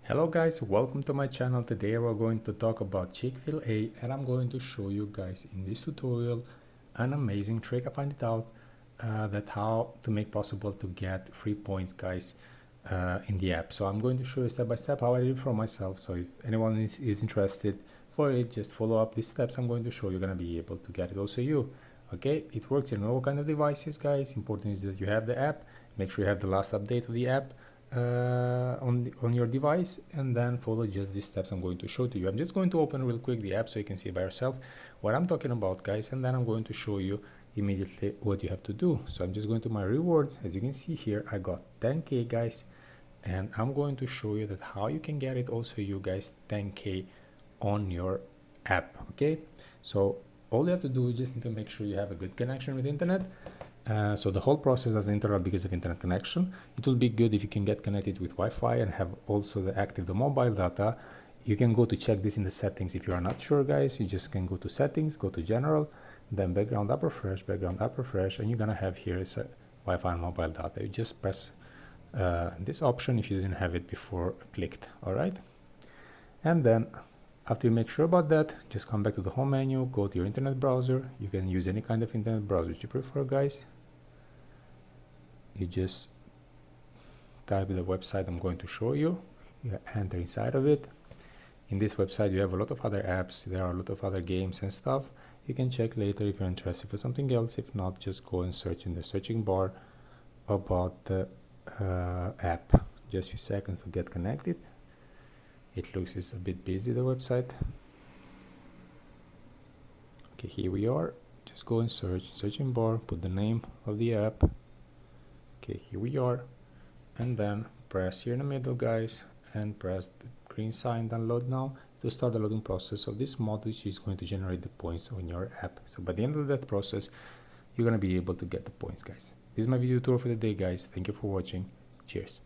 Hello guys, welcome to my channel. Today we're going to talk about Chick-fil-A and I'm going to show you guys in this tutorial an amazing trick. I find it out that how to make possible to get free points guys in the app. So I'm going to show you step by step how I did it for myself. So if anyone is interested for it, just follow up these steps I'm going to show. You're going to be able to get it also you. Okay, it works in all kind of devices guys. Important is that you have the app. Make sure you have the last update of the app on your device, and then follow just these steps I'm going to show to you. I'm just going to open real quick the app so you can see by yourself what I'm talking about guys, and then I'm going to show you immediately what you have to do. So I'm just going to my rewards. As you can see here, I got 10k guys, and I'm going to show you that how you can get it also you guys 10k on your app. Okay, so all you have to do is just need to make sure you have a good connection with the internet. So the whole process doesn't interrupt because of internet connection. It will be good if you can get connected with Wi-Fi and have also the mobile data. You can go to check this in the settings if you are not sure guys. You just can go to settings, go to general, then background app refresh, and you're gonna have here is Wi-Fi and mobile data. You just press this option if you didn't have it before clicked. All right, and then after you make sure about that, just come back to the home menu, go to your internet browser. You can use any kind of internet browser you prefer guys. You just type the website I'm going to show you. You enter inside of it. In this website you have a lot of other apps. There are a lot of other games and stuff. You can check later if you're interested for something else. If not, just go and search in the searching bar about the app. Just a few seconds to get connected. It looks it's a bit busy, the website. Okay, here we are. Just go and searching bar, put the name of the app. Okay, here we are, and then press here in the middle guys and press the green sign download now to start the loading process of this mod, which is going to generate the points on your app. So by the end of that process you're going to be able to get the points guys. This is my video tour for the day guys. Thank you for watching. Cheers.